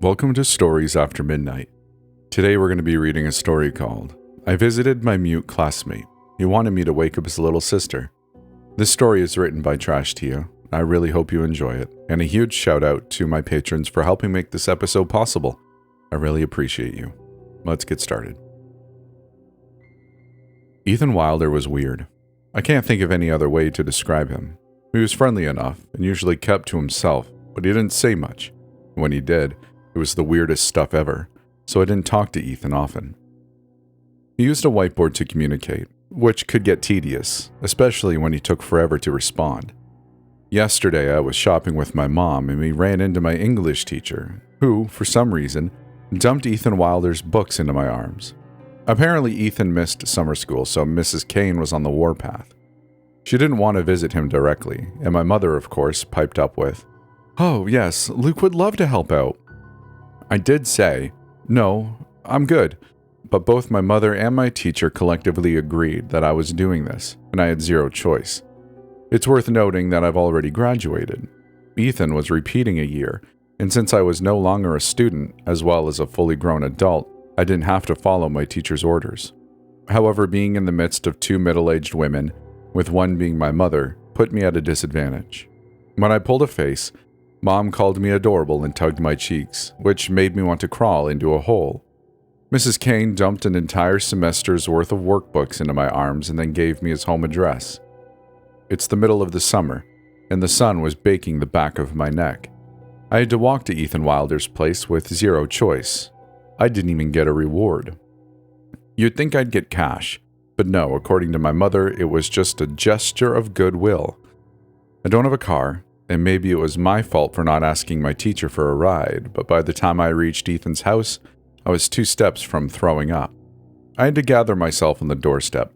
Welcome to Stories After Midnight. Today we're going to be reading a story called I Visited My Mute Classmate. He wanted me to wake up his little sister. This story is written by Trash Tia. I really hope you enjoy it, and a huge shout out to my patrons for helping make this episode possible. I really appreciate you. Let's get started. Ethan Wilder was weird. I can't think of any other way to describe him. He was friendly enough and usually kept to himself, but he didn't say much. When he did, it was the weirdest stuff ever, so I didn't talk to Ethan often. He used a whiteboard to communicate, which could get tedious, especially when he took forever to respond. Yesterday, I was shopping with my mom and we ran into my English teacher, who, for some reason, dumped Ethan Wilder's books into my arms. Apparently, Ethan missed summer school, so Mrs. Kane was on the warpath. She didn't want to visit him directly, and my mother, of course, piped up with, "Oh, yes, Luke would love to help out." I did say, "No, I'm good," but both my mother and my teacher collectively agreed that I was doing this, and I had zero choice. It's worth noting that I've already graduated. Ethan was repeating a year, and since I was no longer a student, as well as a fully grown adult, I didn't have to follow my teacher's orders. However, being in the midst of two middle-aged women, with one being my mother, put me at a disadvantage. When I pulled a face, Mom called me adorable and tugged my cheeks, which made me want to crawl into a hole. Mrs. Kane dumped an entire semester's worth of workbooks into my arms and then gave me his home address. It's the middle of the summer, and the sun was baking the back of my neck. I had to walk to Ethan Wilder's place with zero choice. I didn't even get a reward. You'd think I'd get cash, but no, according to my mother, it was just a gesture of goodwill. I don't have a car, and maybe it was my fault for not asking my teacher for a ride, but by the time I reached Ethan's house, I was 2 steps from throwing up. I had to gather myself on the doorstep.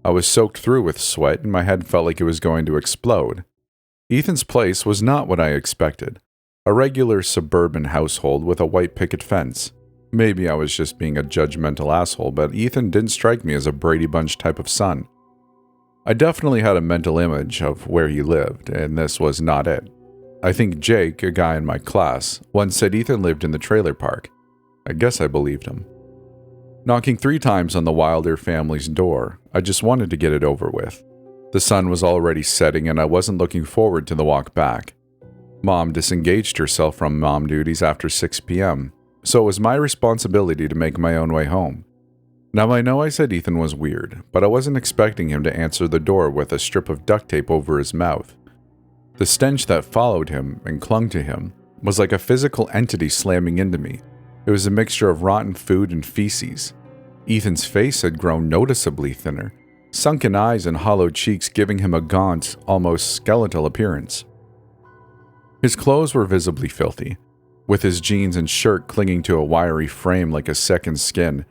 I was soaked through with sweat, and my head felt like it was going to explode. Ethan's place was not what I expected. A regular suburban household with a white picket fence. Maybe I was just being a judgmental asshole, but Ethan didn't strike me as a Brady Bunch type of son. I definitely had a mental image of where he lived, and this was not it. I think Jake, a guy in my class, once said Ethan lived in the trailer park. I guess I believed him. Knocking 3 times on the Wilder family's door, I just wanted to get it over with. The sun was already setting and I wasn't looking forward to the walk back. Mom disengaged herself from mom duties after 6 p.m., so it was my responsibility to make my own way home. Now I know I said Ethan was weird, but I wasn't expecting him to answer the door with a strip of duct tape over his mouth. The stench that followed him and clung to him was like a physical entity slamming into me. It was a mixture of rotten food and feces. Ethan's face had grown noticeably thinner, sunken eyes and hollow cheeks giving him a gaunt, almost skeletal appearance. His clothes were visibly filthy, with his jeans and shirt clinging to a wiry frame like a second skin.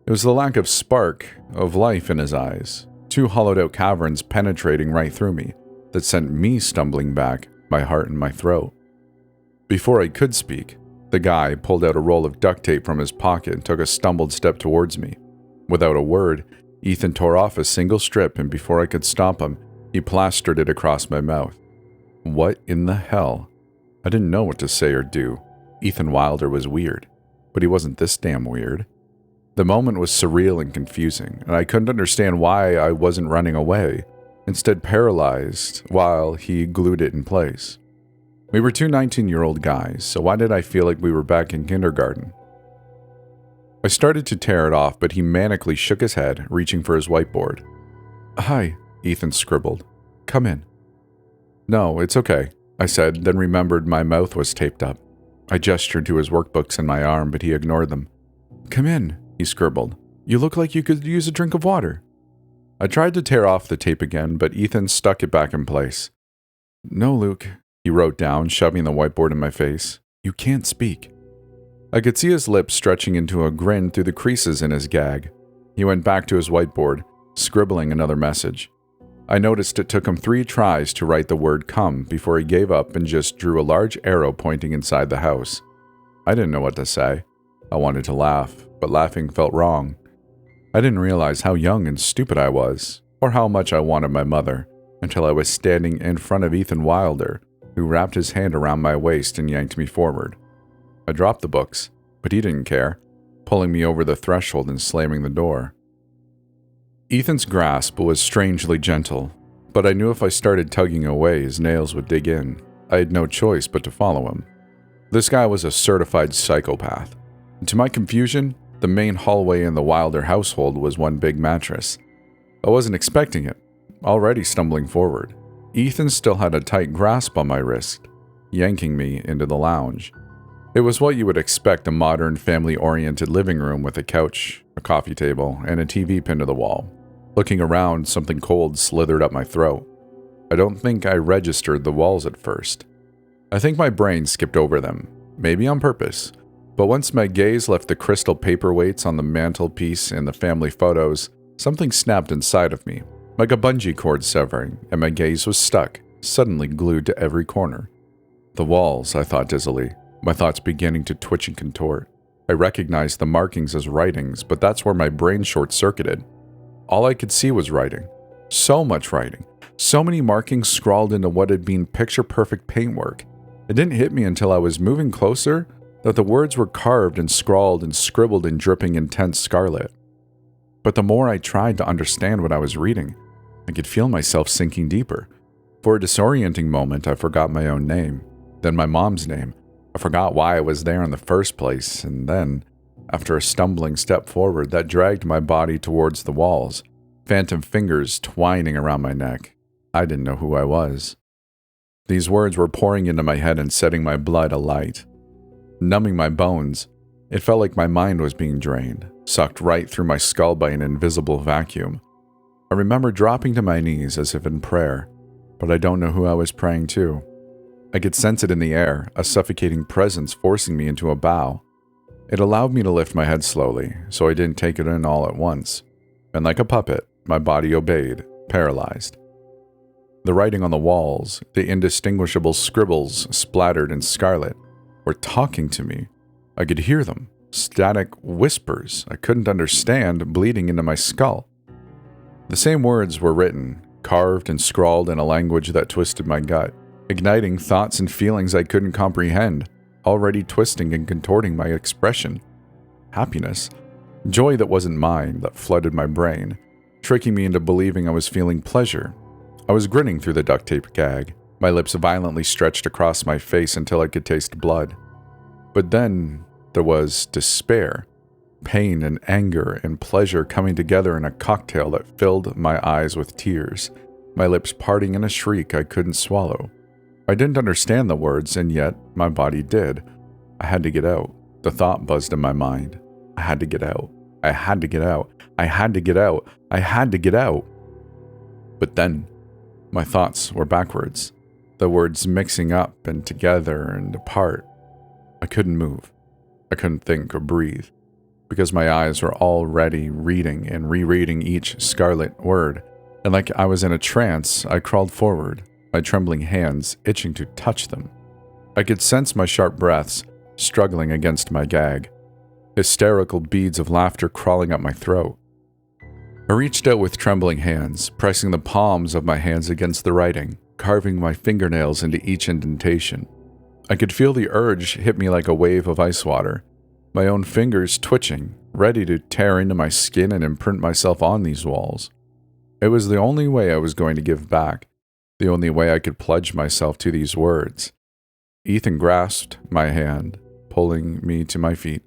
It was the lack of spark of life in his eyes, 2 hollowed-out caverns penetrating right through me, that sent me stumbling back, my heart in my throat. Before I could speak, the guy pulled out a roll of duct tape from his pocket and took a stumbled step towards me. Without a word, Ethan tore off a single strip, and before I could stop him, he plastered it across my mouth. What in the hell? I didn't know what to say or do. Ethan Wilder was weird, but he wasn't this damn weird. The moment was surreal and confusing, and I couldn't understand why I wasn't running away, instead paralyzed while he glued it in place. We were 2 19-year-old guys, so why did I feel like we were back in kindergarten? I started to tear it off, but he manically shook his head, reaching for his whiteboard. "Hi," Ethan scribbled. "Come in." "No, it's okay," I said, then remembered my mouth was taped up. I gestured to his workbooks in my arm, but he ignored them. "Come in," he scribbled. "You look like you could use a drink of water." I tried to tear off the tape again, but Ethan stuck it back in place. "No, Luke," he wrote down, shoving the whiteboard in my face. "You can't speak." I could see his lips stretching into a grin through the creases in his gag. He went back to his whiteboard, scribbling another message. I noticed it took him 3 tries to write the word "come" before he gave up and just drew a large arrow pointing inside the house. I didn't know what to say. I wanted to laugh, but laughing felt wrong. I didn't realize how young and stupid I was, or how much I wanted my mother, until I was standing in front of Ethan Wilder, who wrapped his hand around my waist and yanked me forward. I dropped the books, but he didn't care, pulling me over the threshold and slamming the door. Ethan's grasp was strangely gentle, but I knew if I started tugging away, his nails would dig in. I had no choice but to follow him. This guy was a certified psychopath. And to my confusion, the main hallway in the Wilder household was one big mattress. I wasn't expecting it, already stumbling forward. Ethan still had a tight grasp on my wrist, yanking me into the lounge. It was what you would expect a modern, family-oriented living room with a couch, a coffee table, and a TV pinned to the wall. Looking around, something cold slithered up my throat. I don't think I registered the walls at first. I think my brain skipped over them, maybe on purpose. But once my gaze left the crystal paperweights on the mantelpiece and the family photos, something snapped inside of me, like a bungee cord severing, and my gaze was stuck, suddenly glued to every corner. The walls, I thought dizzily, my thoughts beginning to twitch and contort. I recognized the markings as writings, but that's where my brain short-circuited. All I could see was writing. So much writing. So many markings scrawled into what had been picture-perfect paintwork. It didn't hit me until I was moving closer that the words were carved and scrawled and scribbled in dripping intense scarlet. But the more I tried to understand what I was reading, I could feel myself sinking deeper. For a disorienting moment, I forgot my own name, then my mom's name. I forgot why I was there in the first place, and then, after a stumbling step forward that dragged my body towards the walls, phantom fingers twining around my neck, I didn't know who I was. These words were pouring into my head and setting my blood alight. Numbing my bones, it felt like my mind was being drained, sucked right through my skull by an invisible vacuum. I remember dropping to my knees as if in prayer, but I don't know who I was praying to. I could sense it in the air, a suffocating presence forcing me into a bow. It allowed me to lift my head slowly, so I didn't take it in all at once. And like a puppet, my body obeyed, paralyzed. The writing on the walls, the indistinguishable scribbles splattered in scarlet, were talking to me. I could hear them, static whispers I couldn't understand bleeding into my skull. The same words were written, carved and scrawled in a language that twisted my gut, igniting thoughts and feelings I couldn't comprehend, already twisting and contorting my expression. Happiness, joy that wasn't mine, that flooded my brain, tricking me into believing I was feeling pleasure. I was grinning through the duct tape gag, my lips violently stretched across my face until I could taste blood. But then there was despair, pain and anger and pleasure coming together in a cocktail that filled my eyes with tears, my lips parting in a shriek I couldn't swallow. I didn't understand the words, and yet my body did. I had to get out. The thought buzzed in my mind. I had to get out. I had to get out. I had to get out. I had to get out. But then, my thoughts were backwards, the words mixing up and together and apart. I couldn't move. I couldn't think or breathe, because my eyes were already reading and rereading each scarlet word, and like I was in a trance, I crawled forward, my trembling hands itching to touch them. I could sense my sharp breaths struggling against my gag, hysterical beads of laughter crawling up my throat. I reached out with trembling hands, pressing the palms of my hands against the writing, carving my fingernails into each indentation. I could feel the urge hit me like a wave of ice water, my own fingers twitching, ready to tear into my skin and imprint myself on these walls. It was the only way I was going to give back, the only way I could pledge myself to these words. Ethan grasped my hand, pulling me to my feet,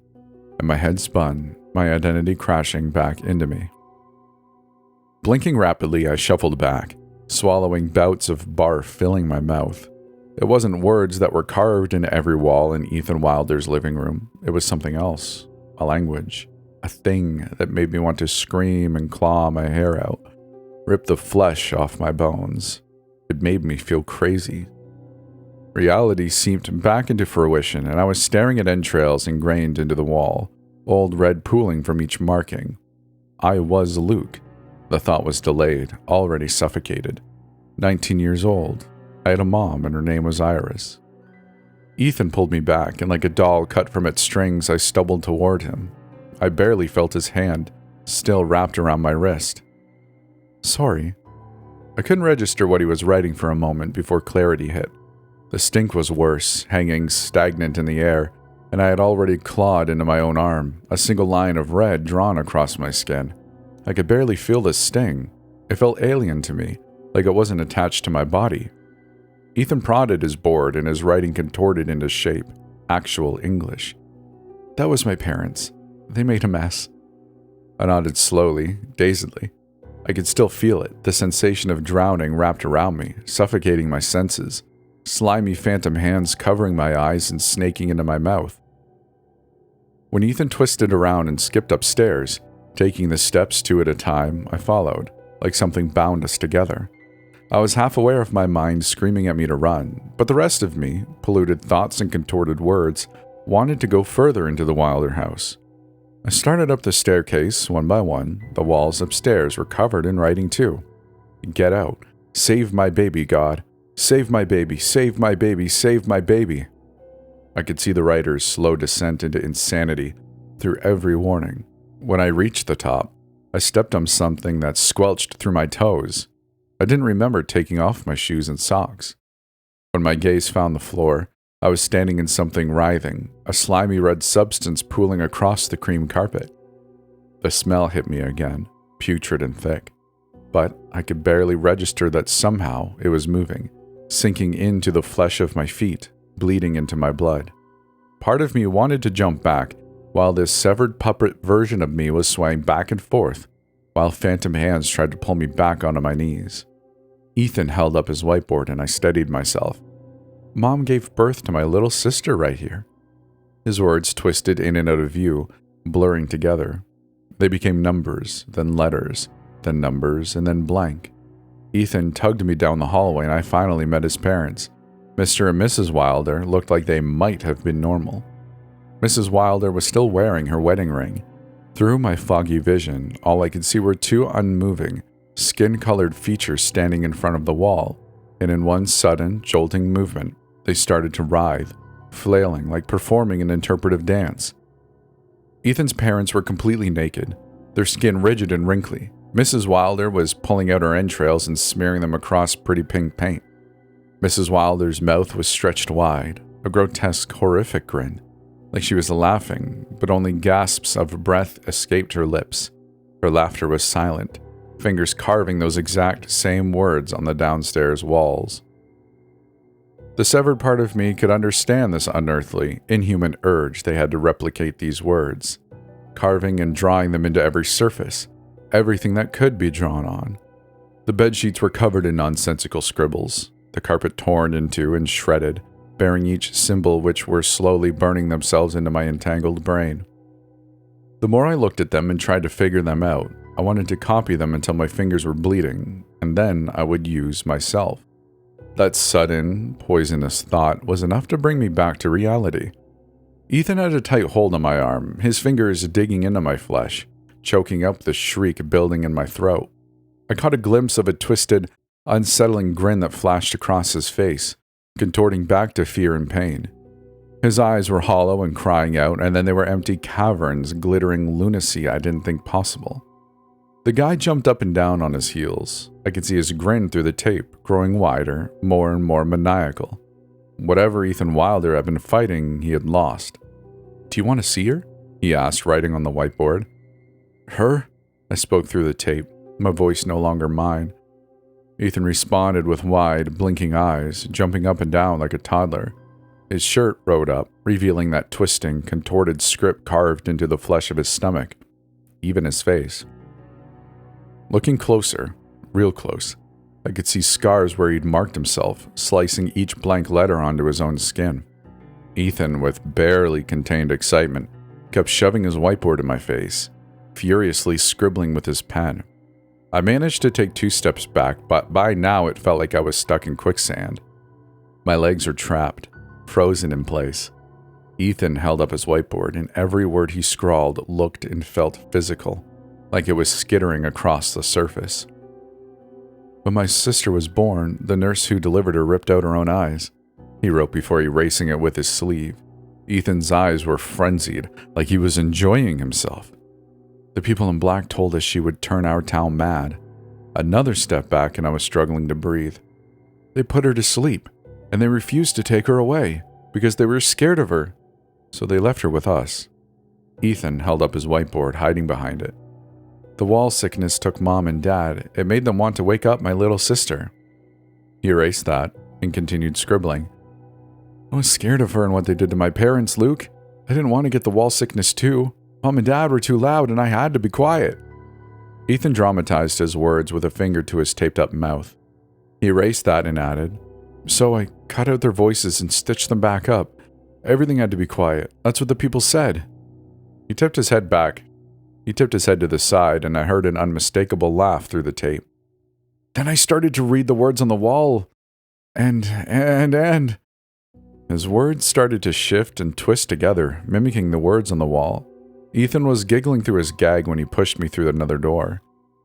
and my head spun, my identity crashing back into me. Blinking rapidly, I shuffled back, swallowing bouts of barf filling my mouth. It wasn't words that were carved in every wall in Ethan Wilder's living room. It was something else, a language, a thing that made me want to scream and claw my hair out, rip the flesh off my bones. It made me feel crazy. Reality seeped back into fruition, and I was staring at entrails ingrained into the wall, old red pooling from each marking. I was Luke. The thought was delayed, already suffocated. 19 years old. I had a mom, and her name was Iris. Ethan pulled me back, and like a doll cut from its strings, I stumbled toward him. I barely felt his hand, still wrapped around my wrist. Sorry. I couldn't register what he was writing for a moment before clarity hit. The stink was worse, hanging stagnant in the air, and I had already clawed into my own arm, a single line of red drawn across my skin. I could barely feel the sting. It felt alien to me, like it wasn't attached to my body. Ethan prodded his board and his writing contorted into shape. Actual English. That was my parents. They made a mess. I nodded slowly, dazedly. I could still feel it, the sensation of drowning wrapped around me, suffocating my senses. Slimy phantom hands covering my eyes and snaking into my mouth. When Ethan twisted around and skipped upstairs, taking the steps two at a time, I followed, like something bound us together. I was half aware of my mind screaming at me to run, but the rest of me, polluted thoughts and contorted words, wanted to go further into the Wilder house. I started up the staircase, one by one. The walls upstairs were covered in writing too. Get out. Save my baby, God. Save my baby, save my baby, save my baby. I could see the writer's slow descent into insanity through every warning. When I reached the top, I stepped on something that squelched through my toes. I didn't remember taking off my shoes and socks. When my gaze found the floor, I was standing in something writhing, a slimy red substance pooling across the cream carpet. The smell hit me again, putrid and thick, but I could barely register that somehow it was moving, sinking into the flesh of my feet, bleeding into my blood. Part of me wanted to jump back, while this severed puppet version of me was swaying back and forth, while phantom hands tried to pull me back onto my knees. Ethan held up his whiteboard and I steadied myself. Mom gave birth to my little sister right here. His words twisted in and out of view, blurring together. They became numbers, then letters, then numbers, and then blank. Ethan tugged me down the hallway and I finally met his parents. Mr. and Mrs. Wilder looked like they might have been normal. Mrs. Wilder was still wearing her wedding ring. Through my foggy vision, all I could see were two unmoving, skin-colored features standing in front of the wall, and in one sudden, jolting movement, they started to writhe, flailing like performing an interpretive dance. Ethan's parents were completely naked, their skin rigid and wrinkly. Mrs. Wilder was pulling out her entrails and smearing them across pretty pink paint. Mrs. Wilder's mouth was stretched wide, a grotesque, horrific grin, like she was laughing, but only gasps of breath escaped her lips. Her laughter was silent, fingers carving those exact same words on the downstairs walls. The severed part of me could understand this unearthly, inhuman urge they had to replicate these words, carving and drawing them into every surface, everything that could be drawn on. The bedsheets were covered in nonsensical scribbles, the carpet torn into and shredded, bearing each symbol which were slowly burning themselves into my entangled brain. The more I looked at them and tried to figure them out, I wanted to copy them until my fingers were bleeding, and then I would use myself. That sudden, poisonous thought was enough to bring me back to reality. Ethan had a tight hold on my arm, his fingers digging into my flesh, choking up the shriek building in my throat. I caught a glimpse of a twisted, unsettling grin that flashed across his face, contorting back to fear and pain. His eyes were hollow and crying out, and then they were empty caverns, glittering lunacy I didn't think possible. The guy jumped up and down on his heels. I could see his grin through the tape, growing wider, more and more maniacal. Whatever Ethan Wilder had been fighting, he had lost. "Do you want to see her?" he asked, writing on the whiteboard. "Her?" I spoke through the tape, my voice no longer mine. Ethan responded with wide, blinking eyes, jumping up and down like a toddler. His shirt rode up, revealing that twisting, contorted script carved into the flesh of his stomach, even his face. Looking closer, real close, I could see scars where he'd marked himself, slicing each blank letter onto his own skin. Ethan, with barely contained excitement, kept shoving his whiteboard in my face, furiously scribbling with his pen. I managed to take 2 steps back, but by now it felt like I was stuck in quicksand. My legs were trapped, frozen in place. Ethan held up his whiteboard, and every word he scrawled looked and felt physical, like it was skittering across the surface. "When my sister was born, the nurse who delivered her ripped out her own eyes," he wrote before erasing it with his sleeve. Ethan's eyes were frenzied, like he was enjoying himself. "The people in black told us she would turn our town mad." Another step back and I was struggling to breathe. "They put her to sleep, and they refused to take her away, because they were scared of her." So they left her with us. Ethan held up his whiteboard, hiding behind it. The wall sickness took Mom and Dad. It made them want to wake up my little sister. He erased that and continued scribbling. I was scared of her and what they did to my parents, Luke. I didn't want to get the wall sickness too. Mom and Dad were too loud and I had to be quiet. Ethan dramatized his words with a finger to his taped-up mouth. He erased that and added, So I cut out their voices and stitched them back up. Everything had to be quiet. That's what the people said. He tipped his head back. He tipped his head to the side, and I heard an unmistakable laugh through the tape. Then I started to read the words on the wall. And. His words started to shift and twist together, mimicking the words on the wall. Ethan was giggling through his gag when he pushed me through another door.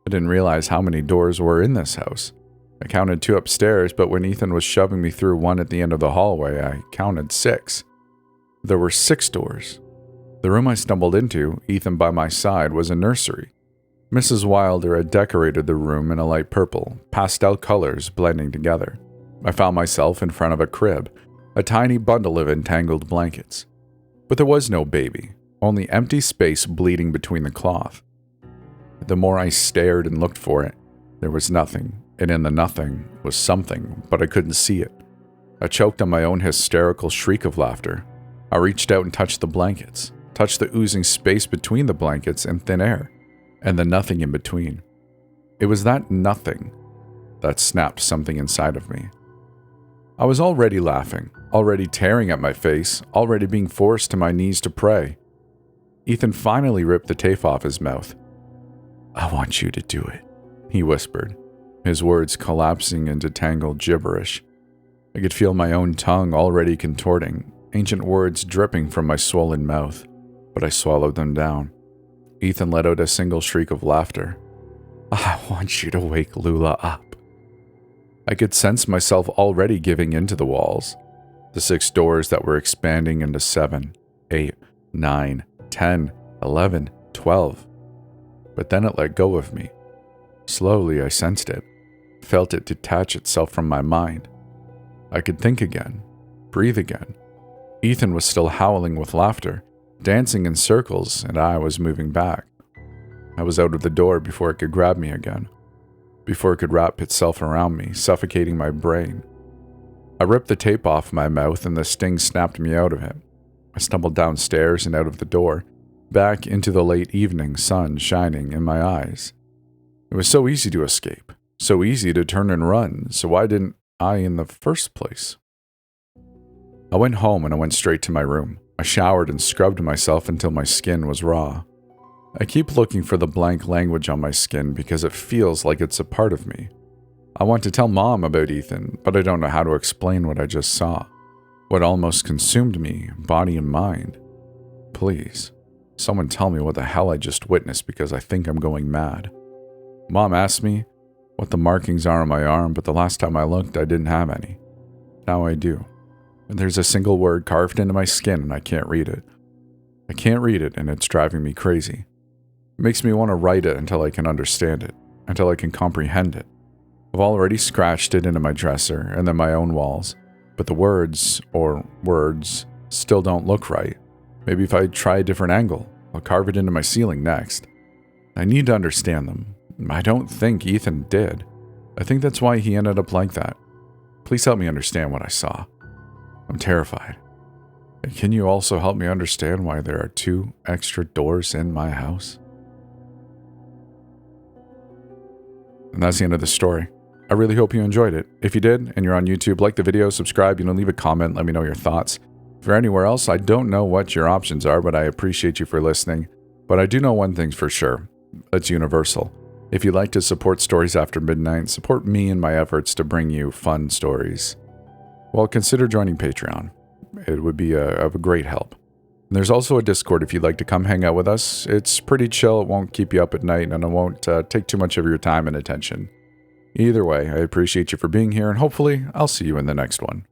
I didn't realize how many doors were in this house. I counted 2 upstairs, but when Ethan was shoving me through one at the end of the hallway, I counted 6. There were 6 doors. The room I stumbled into, Ethan by my side, was a nursery. Mrs. Wilder had decorated the room in a light purple, pastel colors blending together. I found myself in front of a crib, a tiny bundle of entangled blankets. But there was no baby, only empty space bleeding between the cloth. The more I stared and looked for it, there was nothing, and in the nothing was something, but I couldn't see it. I choked on my own hysterical shriek of laughter. I reached out and touched the blankets, touched the oozing space between the blankets and thin air, and the nothing in between. It was that nothing that snapped something inside of me. I was already laughing, already tearing at my face, already being forced to my knees to pray. Ethan finally ripped the tape off his mouth. I want you to do it, he whispered, his words collapsing into tangled gibberish. I could feel my own tongue already contorting, ancient words dripping from my swollen mouth, but I swallowed them down. Ethan let out a single shriek of laughter. I want you to wake Lula up. I could sense myself already giving into the walls, the 6 doors that were expanding into 7, 8, 9, 10, 11, 12. But then it let go of me. Slowly I sensed it, felt it detach itself from my mind. I could think again, breathe again. Ethan was still howling with laughter, dancing in circles, and I was moving back. I was out of the door before it could grab me again, before it could wrap itself around me, suffocating my brain. I ripped the tape off my mouth and the sting snapped me out of it. I stumbled downstairs and out of the door, back into the late evening sun shining in my eyes. It was so easy to escape, so easy to turn and run, so why didn't I in the first place? I went home and I went straight to my room. I showered and scrubbed myself until my skin was raw. I keep looking for the blank language on my skin because it feels like it's a part of me. I want to tell Mom about Ethan, but I don't know how to explain what I just saw. What almost consumed me, body and mind. Please, someone tell me what the hell I just witnessed because I think I'm going mad. Mom asked me what the markings are on my arm, but the last time I looked, I didn't have any. Now I do. And there's a single word carved into my skin and I can't read it. I can't read it and it's driving me crazy. It makes me want to write it until I can understand it, until I can comprehend it. I've already scratched it into my dresser and then my own walls, but the words, still don't look right. Maybe if I try a different angle, I'll carve it into my ceiling next. I need to understand them. I don't think Ethan did. I think that's why he ended up like that. Please help me understand what I saw. I'm terrified. And can you also help me understand why there are 2 extra doors in my house? And that's the end of the story. I really hope you enjoyed it. If you did, and you're on YouTube, like the video, subscribe, leave a comment, let me know your thoughts. If you're anywhere else, I don't know what your options are, but I appreciate you for listening. But I do know one thing's for sure. It's universal. If you'd like to support Stories After Midnight, support me in my efforts to bring you fun stories, well, consider joining Patreon. It would be of a great help. And there's also a Discord if you'd like to come hang out with us. It's pretty chill, it won't keep you up at night, and it won't take too much of your time and attention. Either way, I appreciate you for being here, and hopefully I'll see you in the next one.